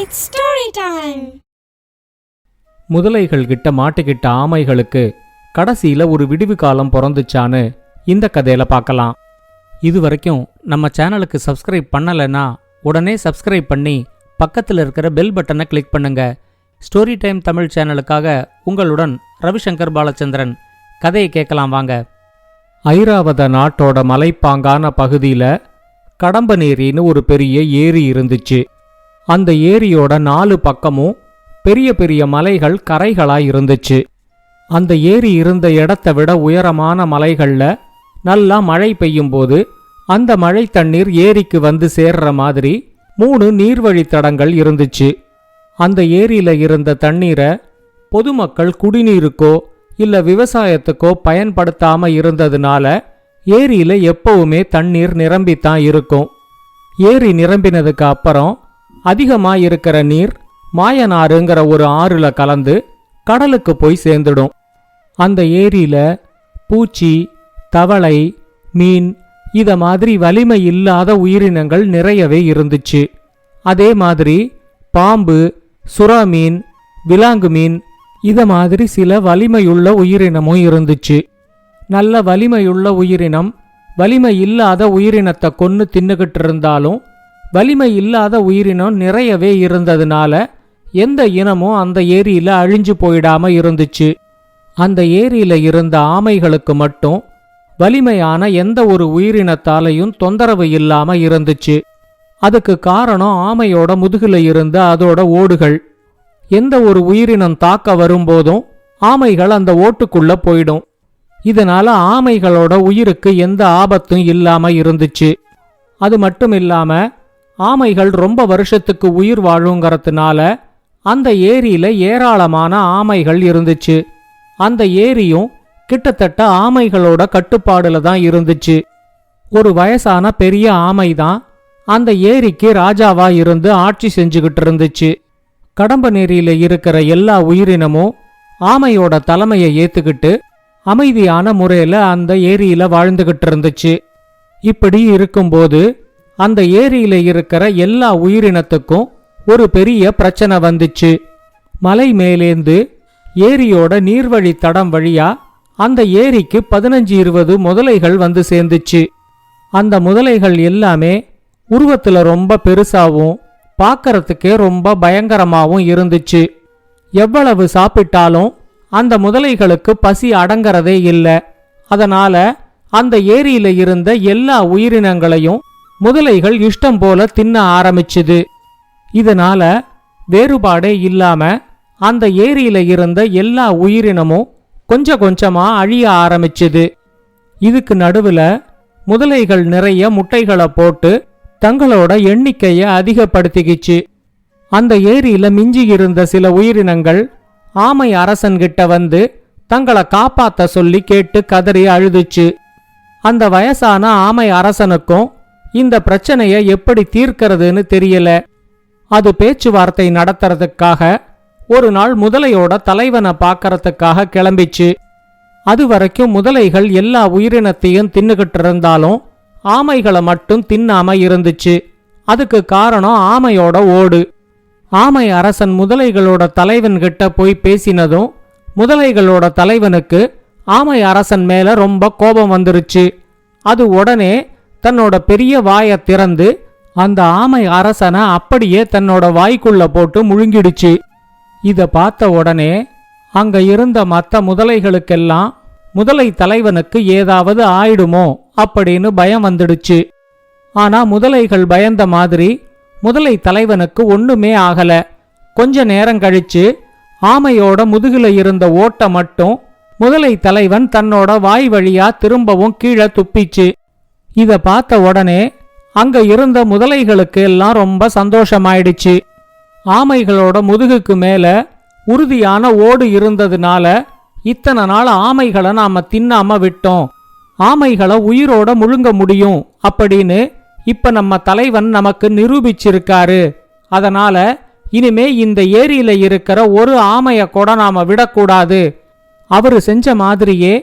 It's story time. முதலைகள் கிட்ட மாட்டிக்கிட்ட ஆமைகளுக்கு கடைசியில ஒரு விடிவு காலம் பிறந்துச்சான்னு இந்த கதையில பார்க்கலாம். இதுவரைக்கும் நம்ம சேனலுக்கு சப்ஸ்கிரைப் பண்ணலைன்னா உடனே சப்ஸ்கிரைப் பண்ணி பக்கத்தில் இருக்கிற பெல் பட்டனை கிளிக் பண்ணுங்க. ஸ்டோரி டைம் தமிழ் சேனலுக்காக உங்களுடன் ரவிசங்கர் பாலச்சந்திரன். கதையை கேட்கலாம் வாங்க. ஐராவத நாட்டோட மலைப்பாங்கான பகுதியில கடம்பநேரின்னு ஒரு பெரிய ஏரி இருந்துச்சு. அந்த ஏரியோட 4 பக்கமும் பெரிய பெரிய மலைகள் கரைகளாய் இருந்துச்சு. அந்த ஏரி இருந்த இடத்தை விட உயரமான மலைகள்ல நல்லா மழை பெய்யும் போது அந்த மழை தண்ணீர் ஏரிக்கு வந்து சேர்ற மாதிரி 3 நீர்வழித்தடங்கள் இருந்துச்சு. அந்த ஏரியில இருந்த தண்ணீரை பொதுமக்கள் குடிநீருக்கோ இல்ல விவசாயத்துக்கோ பயன்படுத்தாம இருந்ததுனால ஏரியில எப்பவுமே தண்ணீர் நிரம்பித்தான் இருக்கும். ஏரி நிரம்பினதுக்கு அப்புறம் அதிகமா இருக்கிற நீர் மாயனாறுங்கிற ஒரு ஆறுல கலந்து கடலுக்கு போய் சேர்ந்துடும். அந்த ஏரியில பூச்சி, தவளை, மீன் இத மாதிரி வலிமை இல்லாத உயிரினங்கள் நிறையவே இருந்துச்சு. அதே மாதிரி பாம்பு, சுறா மீன், விலாங்கு மீன் இத மாதிரி சில வலிமையுள்ள உயிரினமும் இருந்துச்சு. நல்ல வலிமையுள்ள உயிரினம் வலிமை இல்லாத உயிரினத்தை கொன்னு தின்னுகிட்டு இருந்தாலும் வலிமை இல்லாத உயிரினம் நிறையவே இருந்ததுனால எந்த இனமும் அந்த ஏரியில அழிஞ்சு போயிடாம இருந்துச்சு. அந்த ஏரியில இருந்த ஆமைகளுக்கு மட்டும் வலிமையான எந்த ஒரு உயிரினத்தாலையும் தொந்தரவு இல்லாம இருந்துச்சு. அதுக்கு காரணம் ஆமையோட முதுகுல இருந்த அதோட ஓடுகள். எந்த ஒரு உயிரினம் தாக்க வரும்போதும் ஆமைகள் அந்த ஓட்டுக்குள்ள போயிடும். இதனால ஆமைகளோட உயிருக்கு எந்த ஆபத்தும் இல்லாம இருந்துச்சு. அது மட்டும் இல்லாம ஆமைகள் ரொம்ப வருஷத்துக்கு உயிர் வாழுங்கிறதுனால அந்த ஏரியில ஏராளமான ஆமைகள் இருந்துச்சு. அந்த ஏரியும் கிட்டத்தட்ட ஆமைகளோட கட்டுப்பாடுல தான் இருந்துச்சு. ஒரு வயசான பெரிய ஆமைதான் அந்த ஏரிக்கு ராஜாவா இருந்து ஆட்சி செஞ்சுகிட்டு இருந்துச்சு. கடம்பநேரியில இருக்கிற எல்லா உயிரினமும் ஆமையோட தலைமையை ஏத்துக்கிட்டு அமைதியான முறையில அந்த ஏரியில வாழ்ந்துகிட்டு இருந்துச்சு. இப்படி இருக்கும்போது அந்த ஏரியில இருக்கிற எல்லா உயிரினத்துக்கும் ஒரு பெரிய பிரச்சனை வந்துச்சு. மலை மேலேந்து ஏரியோட நீர்வழி தடம் வழியா அந்த ஏரிக்கு 15-20 முதலைகள் வந்து சேர்ந்துச்சு. அந்த முதலைகள் எல்லாமே உருவத்துல ரொம்ப பெருசாவும் பார்க்கறதுக்கே ரொம்ப பயங்கரமாவும் இருந்துச்சு. எவ்வளவு சாப்பிட்டாலும் அந்த முதலைகளுக்கு பசி அடங்கறதே இல்ல. அதனால அந்த ஏரியில இருந்த எல்லா உயிரினங்களையும் முதலைகள் இஷ்டம் போல தின்ன ஆரம்பிச்சுது. இதனால வேறுபாடே இல்லாம அந்த ஏரியில இருந்த எல்லா உயிரினமும் கொஞ்சம் கொஞ்சமா அழிய ஆரம்பிச்சுது. இதுக்கு நடுவுல முதலைகள் நிறைய முட்டைகளை போட்டு தங்களோட எண்ணிக்கைய அதிகப்படுத்திக்கிச்சு. அந்த ஏரியில மிஞ்சி இருந்த சில உயிரினங்கள் ஆமை அரசன்கிட்ட வந்து தங்களை காப்பாத்த சொல்லி கேட்டு கதறி அழுதுச்சு. அந்த வயசான ஆமை அரசனுக்கும் இந்த பிரச்சனைய எப்படி தீர்க்கிறதுன்னு தெரியல. அது பேச்சுவார்த்தை நடத்துறதுக்காக ஒரு நாள் முதலையோட தலைவனை பார்க்கறதுக்காக கிளம்பிச்சு. அது வரைக்கும் முதலைகள் எல்லா உயிரினத்தையும் தின்னுகிட்டு இருந்தாலும் ஆமைகளை மட்டும் தின்னாம இருந்துச்சு. அதுக்கு காரணம் ஆமையோட ஓடு. ஆமை அரசன் முதலைகளோட தலைவன்கிட்ட போய் பேசினதும் முதலைகளோட தலைவனுக்கு ஆமை அரசன் மேல ரொம்ப கோபம் வந்துருச்சு. அது உடனே தன்னோட பெரிய வாயை திறந்து அந்த ஆமை அரசனை அப்படியே தன்னோட வாய்க்குள்ள போட்டு முழுங்கிடுச்சு. இத பார்த்த உடனே அங்க இருந்த மற்ற முதலைகளுக்கெல்லாம் முதலை தலைவனுக்கு ஏதாவது ஆயிடுமோ அப்படின்னு பயம் வந்துடுச்சு. ஆனா முதலைகள் பயந்த மாதிரி முதலை தலைவனுக்கு ஒண்ணுமே ஆகல. கொஞ்ச நேரம் கழிச்சு ஆமையோட முதுகுல இருந்த ஓட்டை மட்டும் முதலை தலைவன் தன்னோட வாய் வழியா திரும்பவும் கீழே துப்பிச்சு. இத பார்த்த உடனே அங்க இருந்த முதலைகளுக்கு எல்லாம் ரொம்ப சந்தோஷமாயிடுச்சு. ஆமைகளோட முதுகுக்கு மேல உறுதியான ஓடு இருந்ததுனால இத்தனை நாள் ஆமைகளை நாம தின்னாம விட்டோம். ஆமைகளை உயிரோட முழுங்க முடியும் அப்படின்னு இப்ப நம்ம தலைவன் நமக்கு நிரூபிச்சிருக்காரு. அதனால இனிமே இந்த ஏரியில இருக்கிற ஒரு ஆமைய கூட நாம விடக்கூடாது. அவரு செஞ்ச மாதிரியே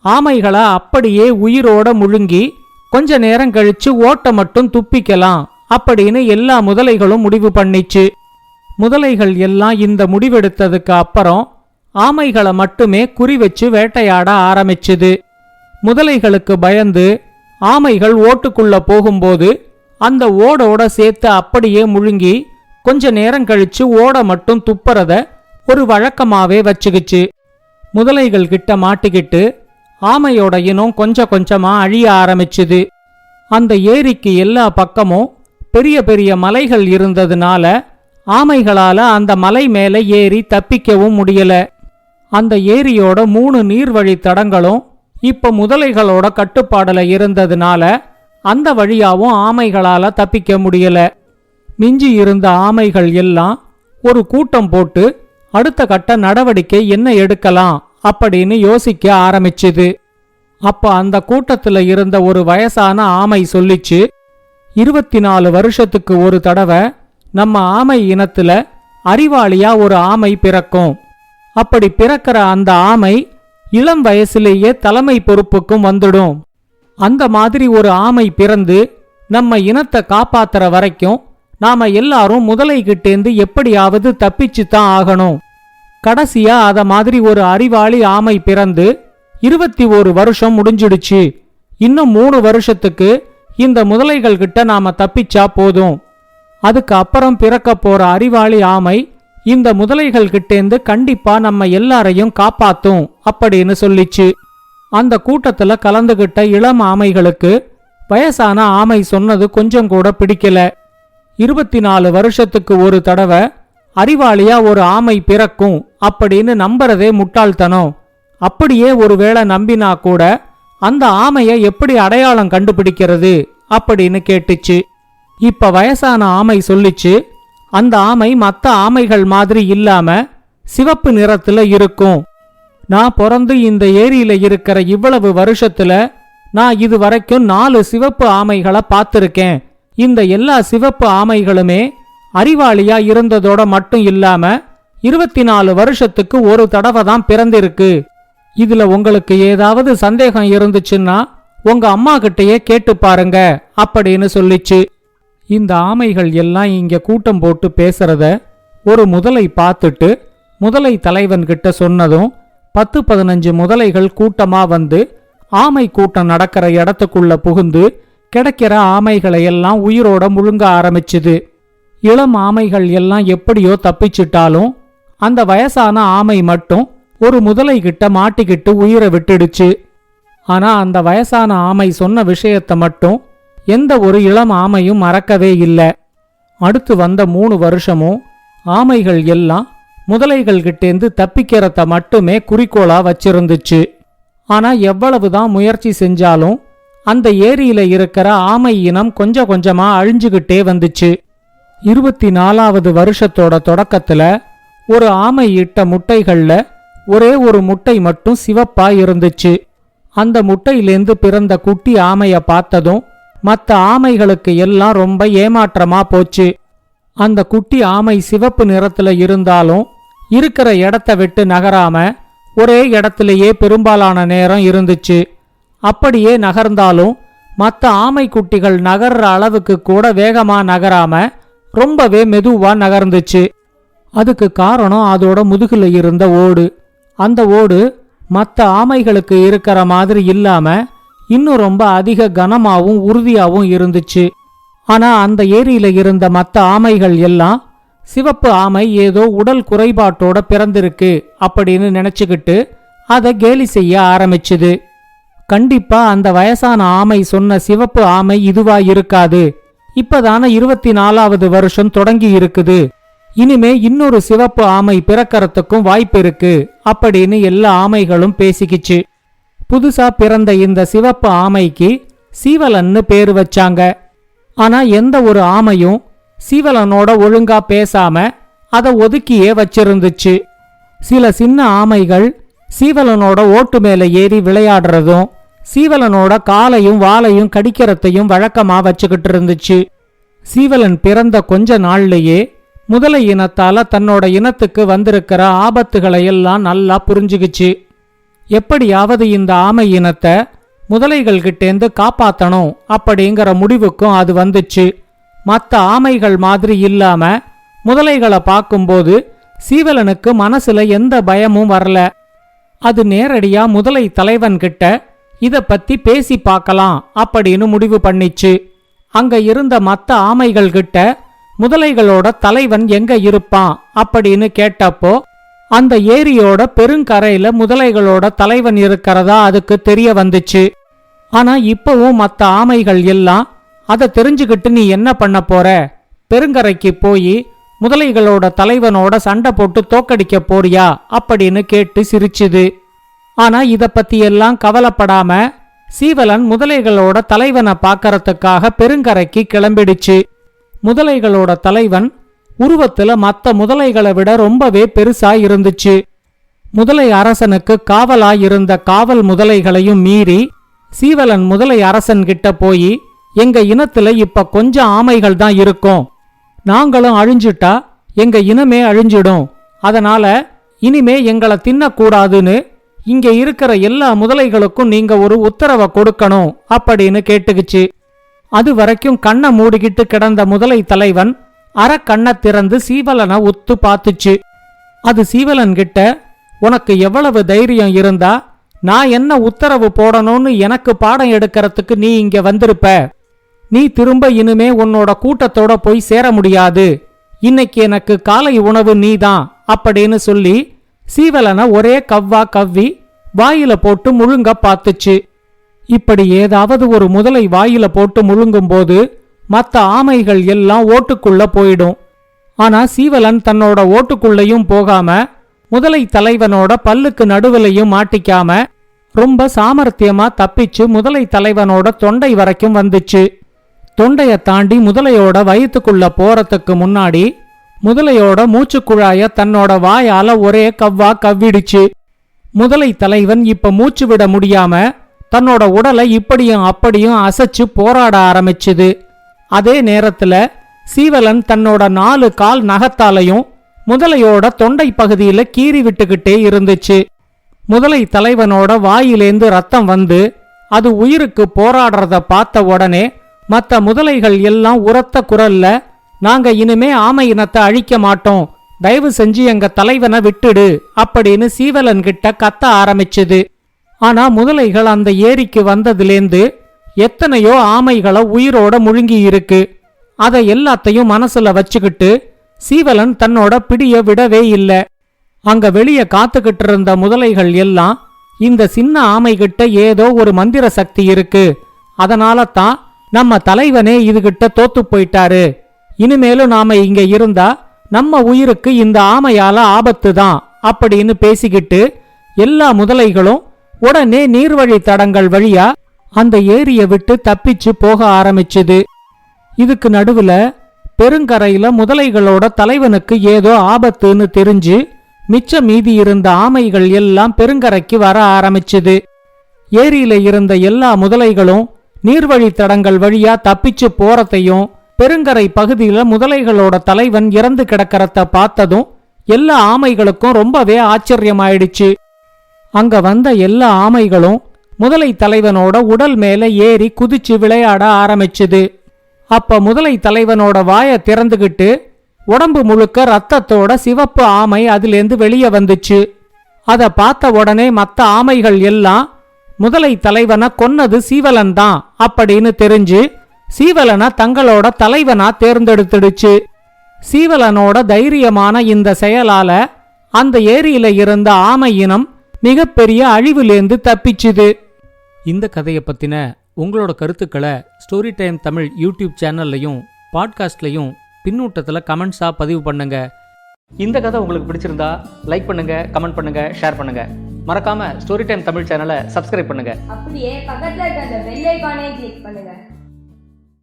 ஆமைகளை அப்படியே உயிரோட முழுங்கி கொஞ்ச நேரம் கழிச்சு ஓட்ட மட்டும் துப்பிக்கலாம் அப்படின்னு எல்லா முதலைகளும் முடிவு பண்ணிச்சு. முதலைகள் எல்லாம் இந்த முடிவெடுத்ததுக்கு அப்புறம் ஆமைகளை மட்டுமே குறி வச்சு வேட்டையாட ஆரம்பிச்சுது. முதலைகளுக்கு பயந்து ஆமைகள் ஓட்டுக்குள்ள போகும்போது அந்த ஓடோட சேர்த்து அப்படியே முழுங்கி கொஞ்ச நேரம் கழிச்சு ஓட மட்டும் துப்புறத ஒரு வழக்கமாவே வச்சுக்கிச்சு. முதலைகள் கிட்ட மாட்டிக்கிட்டு ஆமையோட இனம் கொஞ்சம் கொஞ்சமா அழிய ஆரம்பிச்சுது. அந்த ஏரிக்கு எல்லா பக்கமும் பெரிய பெரிய மலைகள் இருந்ததுனால ஆமைகளால அந்த மலை மேல ஏறி தப்பிக்கவும் முடியல. அந்த ஏரியோட 3 நீர்வழி தடங்களும் இப்ப முதலைகளோட கட்டுப்பாடுல இருந்ததுனால அந்த வழியாவும் ஆமைகளால தப்பிக்க முடியல. மிஞ்சி இருந்த ஆமைகள் எல்லாம் ஒரு கூட்டம் போட்டு அடுத்த கட்ட நடவடிக்கை என்ன எடுக்கலாம் அப்படின்னு யோசிக்க ஆரம்பிச்சுது. அப்ப அந்த கூட்டத்துல இருந்த ஒரு வயசான ஆமை சொல்லிச்சு, 24 வருஷத்துக்கு ஒரு தடவை நம்ம ஆமை இனத்துல அறிவாளியா ஒரு ஆமை பிறக்கும். அப்படி பிறக்கிற அந்த ஆமை இளம் வயசுலேயே தலைமை பொறுப்புக்கும் வந்துடும். அந்த மாதிரி ஒரு ஆமை பிறந்து நம்ம இனத்தை காப்பாத்துற வரைக்கும் நாம எல்லாரும் முதலைகிட்டேந்து எப்படியாவது தப்பிச்சு தான் ஆகணும். கடைசியா அத மாதிரி ஒரு அறிவாளி ஆமை பிறந்து 21 வருஷம் முடிஞ்சிடுச்சு. இன்னும் 3 வருஷத்துக்கு இந்த முதலைகள் கிட்ட நாம தப்பிச்சா போதும். அதுக்கு அப்புறம் பிறக்க போற அறிவாளி ஆமை இந்த முதலைகள் கிட்டேந்து கண்டிப்பா நம்ம எல்லாரையும் காப்பாத்தும் அப்படின்னு சொல்லிச்சு. அந்த கூட்டத்துல கலந்துகிட்ட இளம் ஆமைகளுக்கு வயசான ஆமை சொன்னது கொஞ்சம் கூட பிடிக்கல. 24 வருஷத்துக்கு ஒரு தடவை அறிவாளியா ஒரு ஆமை பிறக்கும் அப்படின்னு நம்புறதே முட்டாள்தனம். அப்படியே ஒருவேளை நம்பினா கூட அந்த ஆமைய எப்படி அடையாளம் கண்டுபிடிக்கிறது அப்படின்னு கேட்டுச்சு. இப்ப வயசான ஆமை சொல்லிச்சு, அந்த ஆமை மத்த ஆமைகள் மாதிரி இல்லாம சிவப்பு நிறத்துல இருக்கும். நான் பிறந்து இந்த ஏரியில இருக்கிற இவ்வளவு வருஷத்துல நான் இது வரைக்கும் 4 சிவப்பு ஆமைகளை பார்த்திருக்கேன். இந்த எல்லா சிவப்பு ஆமைகளுமே அறிவாளியா இருந்ததோட மட்டும் இல்லாம 24 வருஷத்துக்கு ஒரு தடவை தான் பிறந்திருக்கு. இதுல உங்களுக்கு ஏதாவது சந்தேகம் இருந்துச்சுன்னா உங்க அம்மா கிட்டயே கேட்டு பாருங்க அப்படின்னு சொல்லிச்சு. இந்த ஆமைகள் எல்லாம் இங்க கூட்டம் போட்டு பேசுறத ஒரு முதலை பார்த்துட்டு முதலை தலைவன் கிட்ட சொன்னதும் 10-15 முதலைகள் கூட்டமா வந்து ஆமை கூட்டம் நடக்கிற இடத்துக்குள்ள புகுந்து கிடைக்கிற ஆமைகளை எல்லாம் உயிரோட முழுங்க ஆரம்பிச்சுது. இளம் ஆமைகள் எல்லாம் எப்படியோ தப்பிச்சிட்டாலும் அந்த வயசான ஆமை மட்டும் ஒரு முதலை கிட்ட மாட்டிக்கிட்டு உயிரை விட்டுடுச்சு. ஆனா அந்த வயசான ஆமை சொன்ன விஷயத்த மட்டும் எந்த ஒரு இளம் ஆமையும் மறக்கவே இல்லை. அடுத்து வந்த 3 வருஷமும் ஆமைகள் எல்லாம் முதலைகள் கிட்டேந்து தப்பிக்கிறத மட்டுமே குறிக்கோளா வச்சிருந்துச்சு. ஆனா எவ்வளவுதான் முயற்சி செஞ்சாலும் அந்த ஏரியில இருக்கிற ஆமை இனம் கொஞ்சம் கொஞ்சமா அழிஞ்சுகிட்டே வந்துச்சு. 24வது வருஷத்தோட தொடக்கத்துல ஒரு ஆமை இட்ட முட்டைகள்ல ஒரே ஒரு முட்டை மட்டும் சிவப்பா இருந்துச்சு. அந்த முட்டையிலேந்து பிறந்த குட்டி ஆமைய பார்த்ததும் மத்த ஆமைகளுக்கு எல்லாம் ரொம்ப ஏமாற்றமா போச்சு. அந்த குட்டி ஆமை சிவப்பு நிறத்துல இருந்தாலும் இருக்கிற இடத்த விட்டு நகராம ஒரே இடத்திலேயே பெரும்பாலான நேரம் இருந்துச்சு. அப்படியே நகர்ந்தாலும் மத்த ஆமை குட்டிகள் நகர்ற அளவுக்கு கூட வேகமா நகராம ரொம்பவே மெதுவா நகர்ந்துச்சு. அதுக்கு காரணம் அதோட முதுகுல இருந்த ஓடு. அந்த ஓடு மத்த ஆமைகளுக்கு இருக்கிற மாதிரி இல்லாம இன்னும் ரொம்ப அதிக கனமாவும் உறுதியாவும் இருந்துச்சு. ஆனா அந்த ஏரியில இருந்த மத்த ஆமைகள் எல்லாம் சிவப்பு ஆமை ஏதோ உடல் குறைபாட்டோட பிறந்திருக்கு அப்படின்னு நினைச்சுக்கிட்டு அதை கேலி செய்ய ஆரம்பிச்சுது. கண்டிப்பா அந்த வயசான ஆமை சொன்ன சிவப்பு ஆமை இதுவா இருக்காது. இப்பதான 24வது வருஷம் தொடங்கி இருக்குது. இனிமே இன்னொரு சிவப்பு ஆமை பிறக்கறதுக்கும் வாய்ப்பு இருக்கு அப்படின்னு எல்லா ஆமைகளும் பேசிக்கிச்சு. புதுசா பிறந்த இந்த சிவப்பு ஆமைக்கு சீவலன்னு பேரு வச்சாங்க. ஆனா எந்த ஒரு ஆமையும் சீவலனோட ஒழுங்கா பேசாம அதை ஒதுக்கியே வச்சிருந்துச்சு. சில சின்ன ஆமைகள் சீவலனோட ஓட்டு மேல ஏறி விளையாடுறதும் சீவலனோட காலையும் வாலையும் கடிக்கிறதையும் வழக்கமா வச்சுக்கிட்டு இருந்துச்சு. சீவலன் பிறந்த கொஞ்ச நாள்லயே முதலை இனத்தால தன்னோட இனத்துக்கு வந்திருக்கிற ஆபத்துகளை எல்லாம் நல்லா புரிஞ்சுக்கிச்சு. எப்படியாவது இந்த ஆமை இனத்தை முதலைகள் கிட்டேந்து காப்பாத்தணும் அப்படிங்கிற முடிவுக்கும் அது வந்துச்சு. மற்ற ஆமைகள் மாதிரி இல்லாம முதலைகளை பார்க்கும்போது சீவலனுக்கு மனசுல எந்த பயமும் வரல. அது நேரடியா முதலை தலைவன் கிட்ட இத பத்தி பேசி பார்க்கலாம் அப்படின்னு முடிவு பண்ணிச்சு. அங்க இருந்த மத்த ஆமைகள் கிட்ட முதலைகளோட தலைவன் எங்க இருப்பான் அப்படின்னு கேட்டப்போ அந்த ஏரியோட பெருங்கரையில முதலைகளோட தலைவன் இருக்கிறதா அதுக்கு தெரிய வந்துச்சு. ஆனா இப்பவும் மத்த ஆமைகள் எல்லாம் அதை தெரிஞ்சுக்கிட்டு நீ என்ன பண்ண போற, பெருங்கரைக்கு போய் முதலைகளோட தலைவனோட சண்டை போட்டு தோக்கடிக்க போறியா அப்படின்னு கேட்டு சிரிச்சுது. ஆனா இத பத்தி எல்லாம் கவலைப்படாம சீவலன் முதலைகளோட தலைவனை பார்க்கறதுக்காக பெருங்கரைக்கு கிளம்பிடுச்சு. முதலைகளோட தலைவன் உருவத்துல மத்த முதலைகளை விட ரொம்பவே பெருசா இருந்துச்சு. முதலை அரசனுக்கு காவலா இருந்த காவல் முதலைகளையும் மீறி சீவலன் முதலை அரசன் கிட்ட போய், எங்க இனத்துல இப்ப கொஞ்சம் ஆமைகள் தான் இருக்கும், நாங்களும் அழிஞ்சிட்டா எங்க இனமே அழிஞ்சிடும், அதனால இனிமே எங்களை தின்னக்கூடாதுன்னு இங்க இருக்கிற எல்லா முதலைகளுக்கும் நீங்க ஒரு உத்தரவை கொடுக்கணும் அப்படின்னு கேட்டுக்குச்சு. அது வரைக்கும் கண்ணை மூடிக்கிட்டு கிடந்த முதலை தலைவன் கண்ணை திறந்து சீவலனை உத்து பார்த்துச்சு. அது சீவலன் கிட்ட, உனக்கு எவ்வளவு தைரியம் இருந்தா நான் என்ன உத்தரவு போடணும்னு எனக்கு பாடம் எடுக்கிறதுக்கு நீ இங்க வந்திருப்ப, நீ திரும்ப இனிமே உன்னோட கூட்டத்தோட போய் சேர முடியாது, இன்னைக்கு எனக்கு காலை உணவு நீதான் அப்படின்னு சொல்லி சீவலனை ஒரே கவ்வா கவ்வி வாயில போட்டு முழுங்க பார்த்துச்சு. இப்படி ஏதாவது ஒரு முதலை வாயில போட்டு முழுங்கும் போது மத்த ஆமைகள் எல்லாம் ஓட்டுக்குள்ள போயிடும். ஆனா சீவலன் தன்னோட ஓட்டுக்குள்ளையும் போகாம முதலை தலைவனோட பல்லுக்கு நடுவுலையும் மாட்டிக்காம ரொம்ப சாமர்த்தியமா தப்பிச்சு முதலை தலைவனோட தொண்டை வரைக்கும் வந்துச்சு. தொண்டைய தாண்டி முதலையோட வயிற்றுக்குள்ள போறதுக்கு முன்னாடி முதலையோட மூச்சுக்குழாய தன்னோட வாயால ஒரே கவ்வா கவ்விடுச்சு. முதலை தலைவன் இப்ப மூச்சு விட முடியாம தன்னோட உடலை இப்படியும் அப்படியும் அசைச்சு போராட ஆரம்பிச்சுது. அதே நேரத்துல சீவலன் தன்னோட 4 கால் நகத்தாலையும் முதலையோட தொண்டை பகுதியில கீறி விட்டுக்கிட்டே இருந்துச்சு. முதலை தலைவனோட வாயிலேந்து ரத்தம் வந்து அது உயிருக்கு போராடுறத பார்த்த உடனே மத்த முதலைகள் எல்லாம் உரத்த குரல்ல, நாங்க இனிமே ஆமை இனத்தை அழிக்க மாட்டோம், தயவு செஞ்சு எங்க தலைவனை விட்டுடு அப்படின்னு சீவலன் கிட்ட கத்த ஆரம்பிச்சுது. ஆனா முதலைகள் அந்த ஏரிக்கு வந்ததுலேந்து எத்தனையோ ஆமைகளை உயிரோட முழுங்கி இருக்கு. அதை எல்லாத்தையும் மனசுல வச்சுக்கிட்டு சீவலன் தன்னோட பிடிய விடவே இல்லை. அங்க வெளியே காத்துக்கிட்டு இருந்த முதலைகள் எல்லாம், இந்த சின்ன ஆமைகிட்ட ஏதோ ஒரு மந்திர சக்தி இருக்கு, அதனால தான் நம்ம தலைவனே இதுகிட்ட தோத்து போயிட்டாரு, இனிமேலும் நாம இங்க இருந்தா நம்ம உயிருக்கு இந்த ஆமையால ஆபத்து தான் அப்படின்னு பேசிக்கிட்டு எல்லா முதலைகளும் உடனே நீர்வழி தடங்கள் வழியா அந்த ஏரியை விட்டு தப்பிச்சு போக ஆரம்பிச்சுது. இதுக்கு நடுவுல பெருங்கரையில முதலைகளோட தலைவனுக்கு ஏதோ ஆபத்துன்னு தெரிஞ்சு மிச்ச மீதி இருந்த ஆமைகள் எல்லாம் பெருங்கரைக்கு வர ஆரம்பிச்சுது. ஏரியில இருந்த எல்லா முதலைகளும் நீர்வழி தடங்கள் வழியா தப்பிச்சு போறதையும் பெருங்கரை பகுதியில முதலைகளோட தலைவன் இறந்து கிடக்கிறத பார்த்ததும் எல்லா ஆமைகளுக்கும் ரொம்பவே ஆச்சரியமாயிடுச்சு. அங்க வந்த எல்லா ஆமைகளும் முதலை தலைவனோட உடல் மேல ஏறி குதிச்சு விளையாட ஆரம்பிச்சுது. அப்ப முதலை தலைவனோட வாயை திறந்துகிட்டு உடம்பு முழுக்க ரத்தத்தோட சிவப்பு ஆமை அதிலேந்து வெளியே வந்துச்சு. அத பார்த்த உடனே மத்த ஆமைகள் எல்லாம் முதலை தலைவனை கொன்னது சீவலன் தான் அப்படின்னு தெரிஞ்சு சீவலனை தங்களோட தலைவனா தேர்ந்தெடுத்துடுச்சு. சீவலனோட தைரியமான இந்த செயலால அந்த ஏரியில இருந்த ஆமை இனம் மிகப்பெரிய அழிவுலேந்து தப்பிச்சுது. இந்த கதையை பத்தின உங்களோட கருத்துக்களை ஸ்டோரி டைம் தமிழ் யூடியூப் சேனல்லையும் பாட்காஸ்ட்லையும் பின்னூட்டத்துல கமெண்ட்ஸா பதிவு பண்ணுங்க. இந்த கதை உங்களுக்கு பிடிச்சிருந்தா லைக் பண்ணுங்க, கமெண்ட் பண்ணுங்க, ஷேர் பண்ணுங்க. மறக்காம ஸ்டோரி டைம் தமிழ் சேனலை சப்ஸ்கிரைப் பண்ணுங்க. அப்படியே பக்கத்துல இருக்க அந்த பெல் ஐகானை கிளிக் பண்ணுங்க.